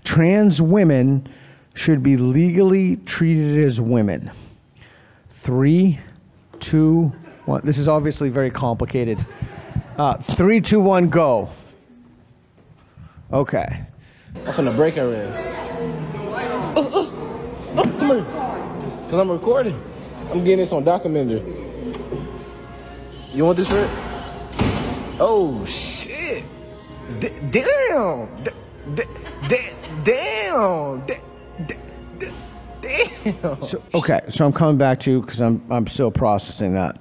Trans women should be legally treated as women. 3, 2, 1. This is obviously very complicated. 3, 2, 1, go. Okay. I'm finna break her ass. Come here. Cause I'm recording. I'm getting this on documentary. You want this, Fred? Oh shit! Damn! Damn! Damn! So, okay, so I'm coming back to you because I'm still processing that.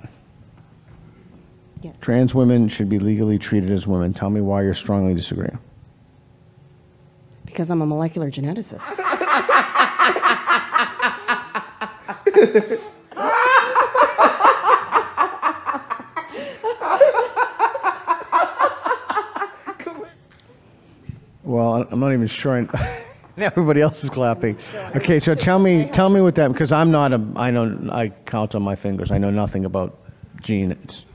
Yeah. Trans women should be legally treated as women. Tell me why you're strongly disagreeing. Because I'm a molecular geneticist. Well, I'm not even sure. Everybody else is clapping. Okay, so tell me what that, because I count on my fingers. I know nothing about genes.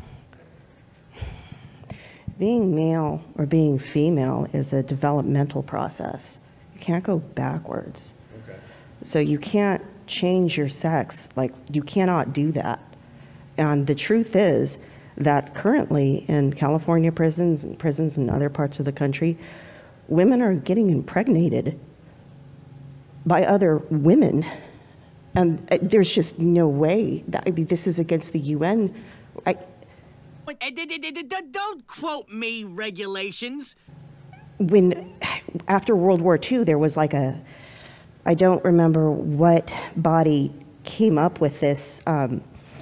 Being male or being female is a developmental process. You can't go backwards. Okay. So you can't change your sex. Like, you cannot do that. And the truth is that currently in California prisons and prisons in other parts of the country, women are getting impregnated by other women. And there's just no way that, I mean, this is against the UN. Don't quote me, regulations. When, after World War II, there was like I don't remember what body came up with this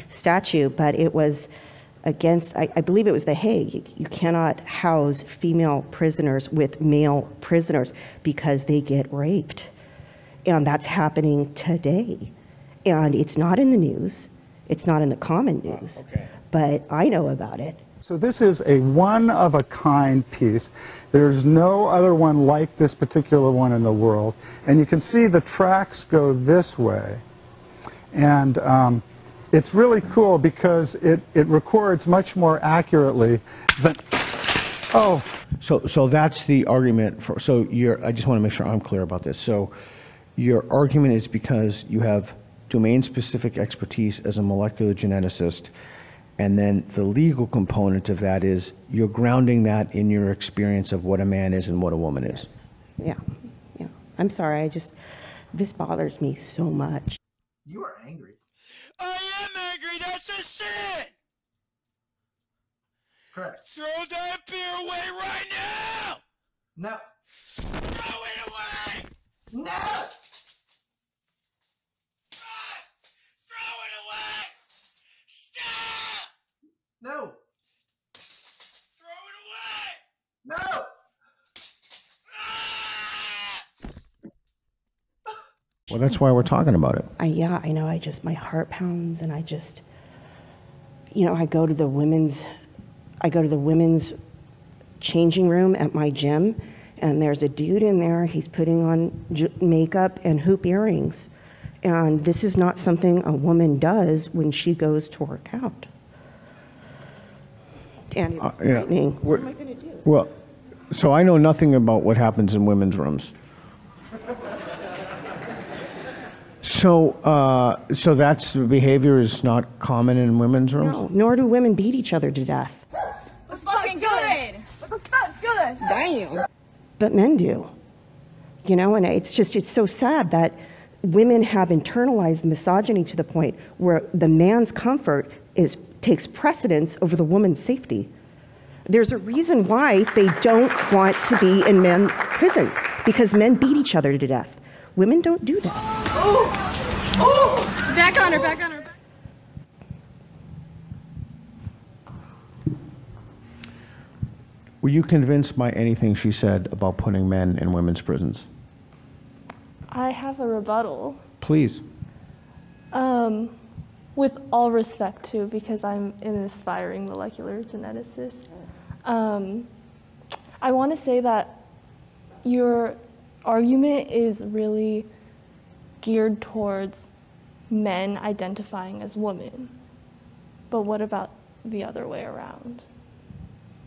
statute, but it was against, I believe it was the Hague. You cannot house female prisoners with male prisoners because they get raped. And that's happening today. And it's not in the news. It's not in the common news. Okay. But I know about it. So this is a one-of-a-kind piece. There's no other one like this particular one in the world. And you can see the tracks go this way. And it's really cool because it records much more accurately than... Oh. So that's the argument for... So I just want to make sure I'm clear about this. So your argument is because you have domain-specific expertise as a molecular geneticist, and then the legal component of that is you're grounding that in your experience of what a man is and what a woman is. Yeah, yeah. I'm sorry, this bothers me so much. You are angry. I am angry, that's a sin! Correct. Throw that beer away right now! No. Throw it away! No! Throw it away! Stop! No! Throw it away! No! Well, that's why we're talking about it. Yeah, I know, my heart pounds, and I go to the women's changing room at my gym, and there's a dude in there, he's putting on makeup and hoop earrings. And this is not something a woman does when she goes to work out. And it's frightening. What am I going to do? Well, so I know nothing about what happens in women's rooms. So that's behavior is not common in women's rooms? No, nor do women beat each other to death. What's fucking good? What's good? Damn. But men do. And it's so sad that women have internalized misogyny to the point where the man's comfort takes precedence over the woman's safety. There's a reason why they don't want to be in men's prisons, because men beat each other to death. Women don't do that. Oh! Oh! Back on her, back on her. Were you convinced by anything she said about putting men in women's prisons? I have a rebuttal. Please. With all respect too, because I'm an aspiring molecular geneticist, I want to say that your argument is really geared towards men identifying as women. But what about the other way around?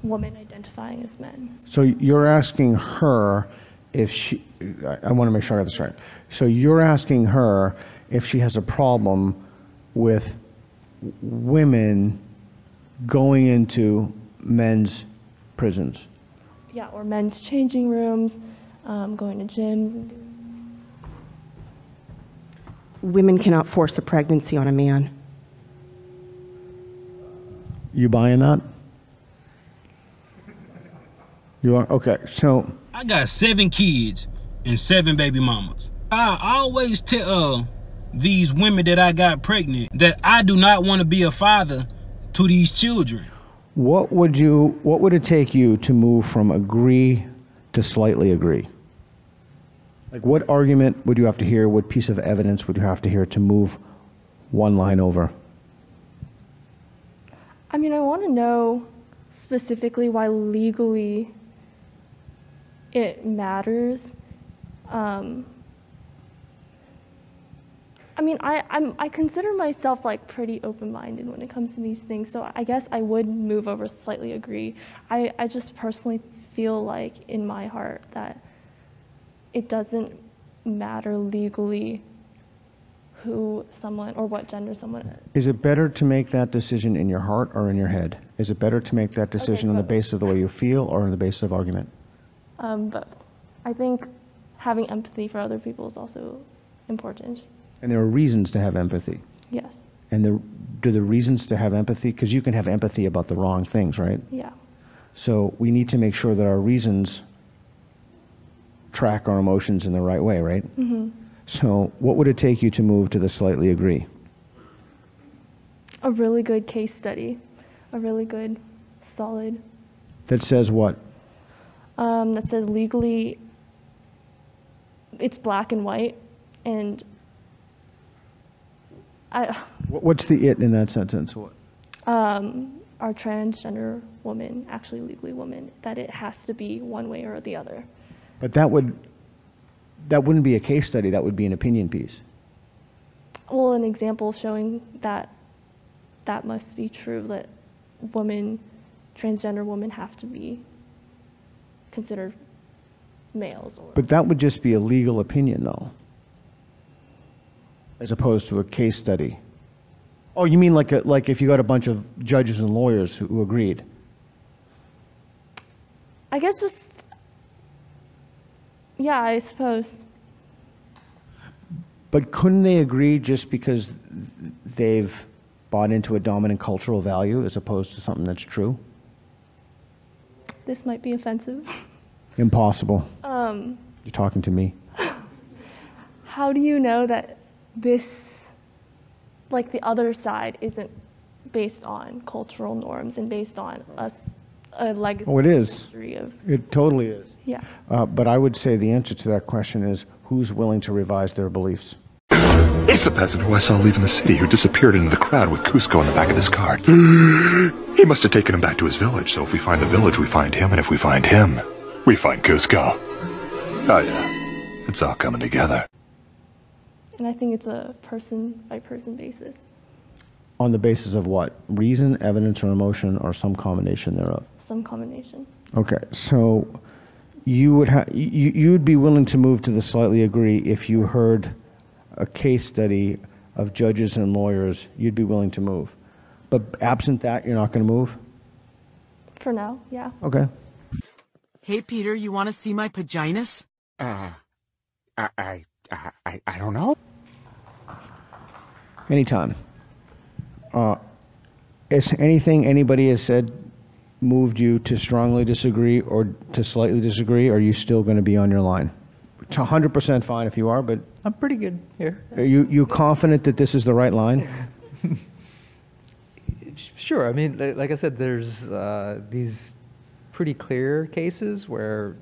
Women identifying as men. So you're asking her if she, I want to make sure I got this right. So you're asking her if she has a problem with women going into men's prisons. Yeah, or men's changing rooms, going to gyms. Women cannot force a pregnancy on a man. You buying that? You are? Okay, so. I got 7 kids and 7 baby mamas. I always tell these women that I got pregnant that I do not want to be a father to these children. What would it take you to move from agree to slightly agree? Like, what argument would you have to hear? What piece of evidence would you have to hear to move one line over? I mean, I want to know specifically why legally it matters. I mean, I consider myself like pretty open-minded when it comes to these things, so I guess I would move over slightly agree. I just personally feel like in my heart that it doesn't matter legally who someone or what gender someone is. Is it better to make that decision in your heart or in your head? Is it better to make that decision on the basis of the way you feel or on the basis of argument? Both. I think having empathy for other people is also important. And there are reasons to have empathy. Yes. And do the reasons to have empathy, because you can have empathy about the wrong things, right? Yeah. So we need to make sure that our reasons track our emotions in the right way, right? Mm-hmm. So what would it take you to move to the slightly agree? A really good case study, a really good, solid. That says what? That says legally it's black and white, and What's the it in that sentence? What? Our transgender woman, actually legally woman, that it has to be one way or the other. But that wouldn't be a case study, that would be an opinion piece. Well, an example showing that that must be true, that transgender women have to be considered males. But that would just be a legal opinion, though, as opposed to a case study. Oh, you mean like if you got a bunch of judges and lawyers who agreed? I guess just, yeah, I suppose. But couldn't they agree just because they've bought into a dominant cultural value as opposed to something that's true? This might be offensive. Impossible. You're talking to me. How do you know that this, like the other side, isn't based on cultural norms and based on a legacy? Oh, it is. History of, It totally is. yeah. But I would say the answer to that question is, who's willing to revise their beliefs? It's the peasant who I saw leaving the city who disappeared into the crowd with Cusco in the back of his cart. He must have taken him back to his village, so if we find the village, we find him, and if we find him, we find Cusco. Oh yeah, it's all coming together. And I think it's a person-by-person basis. On the basis of what? Reason, evidence, or emotion, or some combination thereof? Some combination. Okay, so you'd be willing to move to the slightly agree if you heard a case study of judges and lawyers, you'd be willing to move. But absent that, you're not going to move? For now, yeah. Okay. Hey, Peter, you want to see my paginas? I don't know. Anytime. Is anything anybody has said moved you to strongly disagree or to slightly disagree, or are you still going to be on your line? It's 100% fine if you are, but... I'm pretty good here. Are you confident that this is the right line? Sure. I mean, like I said, there's these pretty clear cases where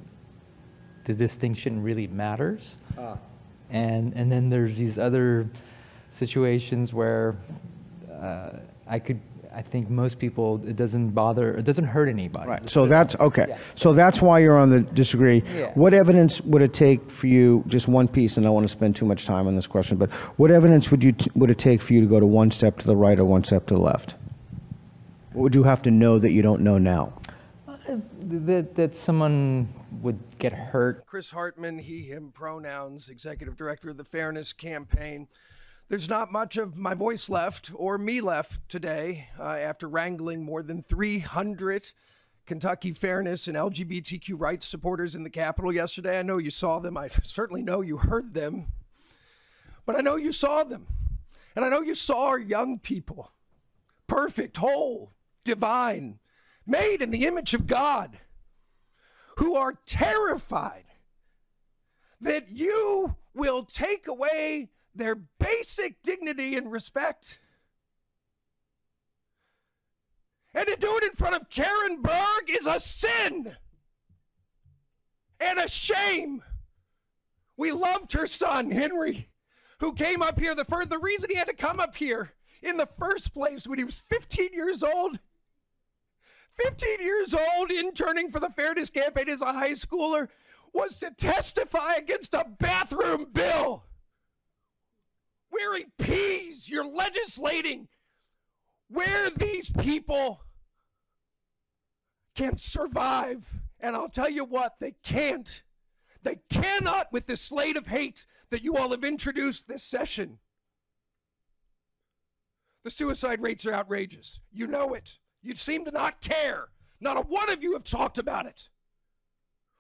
the distinction really matters. And then there's these other situations where I think most people, it doesn't hurt anybody. Right. So that's, okay. Yeah. So that's why you're on the disagree. Yeah. What evidence would it take for you, just one piece, and I don't want to spend too much time on this question, but what evidence would it take for you to go to one step to the right or one step to the left? What would you have to know that you don't know now? That someone would get hurt. Chris Hartman, he, him pronouns, executive director of the Fairness Campaign. There's not much of my voice left, or me left today, after wrangling more than 300 Kentucky fairness and LGBTQ rights supporters in the Capitol yesterday. I know you saw them. I certainly know you heard them. But I know you saw them. And I know you saw our young people. Perfect, whole, divine, made in the image of God, who are terrified that you will take away their basic dignity and respect. And to do it in front of Karen Berg is a sin and a shame. We loved her son, Henry, who came up here. The reason he had to come up here in the first place when he was 15 years old, 15 years old, interning for the Fairness Campaign as a high schooler, was to testify against a bathroom bill. Wearing peas, you're legislating where these people can survive. And I'll tell you what, they can't. They cannot with the slate of hate that you all have introduced this session. The suicide rates are outrageous. You know it. You seem to not care. Not a one of you have talked about it.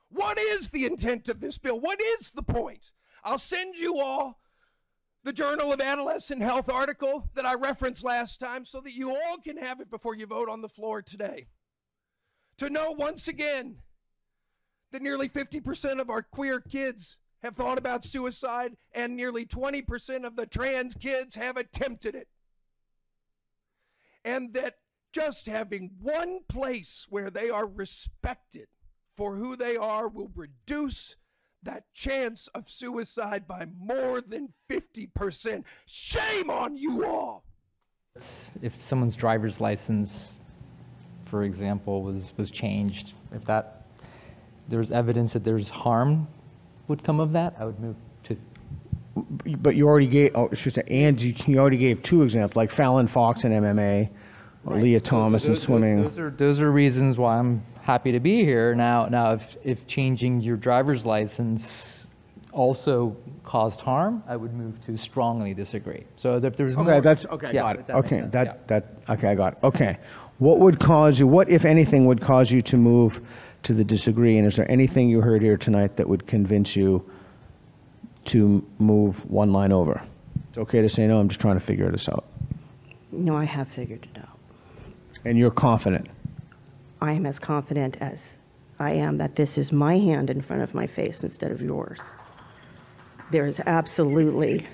What is the intent of this bill? What is the point? I'll send you all the Journal of Adolescent Health article that I referenced last time so that you all can have it before you vote on the floor today. To know once again that nearly 50% of our queer kids have thought about suicide and nearly 20% of the trans kids have attempted it. And that just having one place where they are respected for who they are will reduce that chance of suicide by more than 50%. Shame on you all. If someone's driver's license, for example, was changed, if there's evidence that there's harm would come of that, I would move to. But you already gave, you already gave two examples, like Fallon Fox in MMA, or Leah Thomas in swimming. Those are reasons why I'm happy to be here. Now, if changing your driver's license also caused harm, I would move to strongly disagree. So if there's more. Okay, that's okay. Yeah, got it. Okay, okay, I got it. Okay, what would cause you? What, if anything, would cause you to move to the disagree? And is there anything you heard here tonight that would convince you to move one line over? It's okay to say no. I'm just trying to figure this out. No, I have figured it out. And you're confident? I am as confident as I am that this is my hand in front of my face instead of yours. There is absolutely,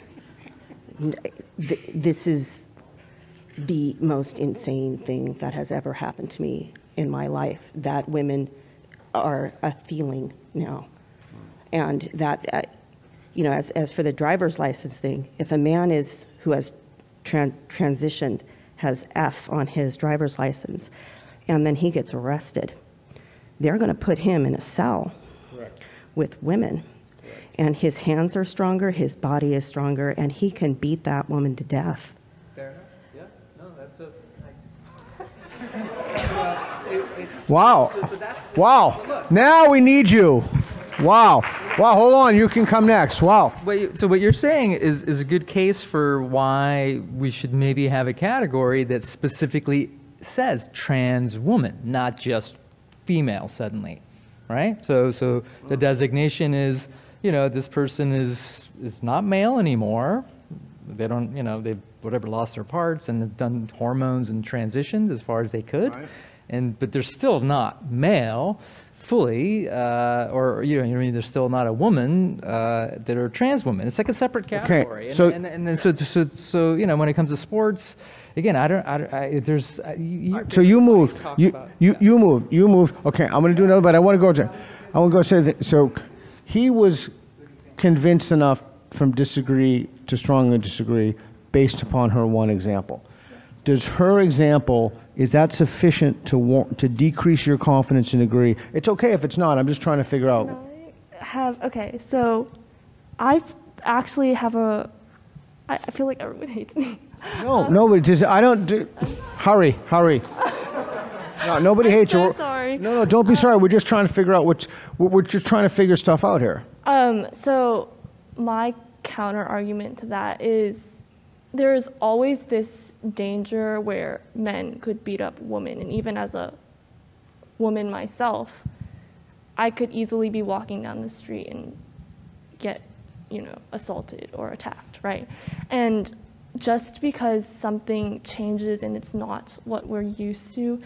this is the most insane thing that has ever happened to me in my life, that women are feeling now. And that, you know, as for the driver's license thing, if a man who has transitioned, has F on his driver's license, and then he gets arrested, they're going to put him in a cell with women. And his hands are stronger, his body is stronger, and he can beat that woman to death. Fair enough. Yeah. No, that's wow. Wow. Now we need you. Wow. Wow, hold on. You can come next. Wow. So what you're saying is a good case for why we should maybe have a category that specifically says trans woman, not just female suddenly, right? So the designation is, you know, this person is not male anymore. They don't, you know, they've whatever lost their parts and have done hormones and transitioned as far as they could, right. But they're still not male fully, or you know what I mean, they're still not a woman that are trans women. It's like a separate category. Okay. So and then so you know, when it comes to sports, again, there's. So you moved. You moved. Okay, I'm going to do another, but I want to go say that. So he was convinced enough from disagree to strongly disagree based upon her one example. Does her example, is that sufficient to decrease your confidence and agree? It's okay if it's not. I'm just trying to figure out. Okay, so I actually have I feel like everyone hates me. No, but just, I don't do, hurry. No, nobody hates you. Sorry. sorry. No, don't be sorry. We're just trying to figure out we're just trying to figure stuff out here. So my counter argument to that is there is always this danger where men could beat up women, and even as a woman myself, I could easily be walking down the street and get, assaulted or attacked, right? And just because something changes and it's not what we're used to,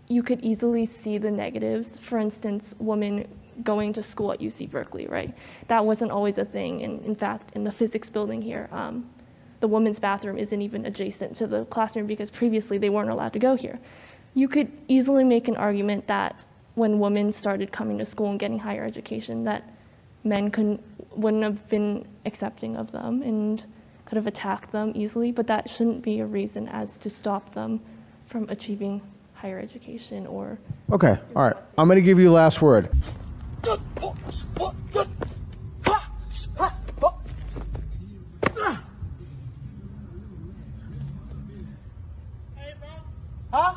you could easily see the negatives. For instance, women going to school at UC Berkeley, right? That wasn't always a thing. And in fact, in the physics building here, the women's bathroom isn't even adjacent to the classroom because previously they weren't allowed to go here. You could easily make an argument that when women started coming to school and getting higher education, that men wouldn't have been accepting of them and could have attacked them easily, but that shouldn't be a reason as to stop them from achieving higher education or... Okay, all right. I'm going to give you the last word. Huh?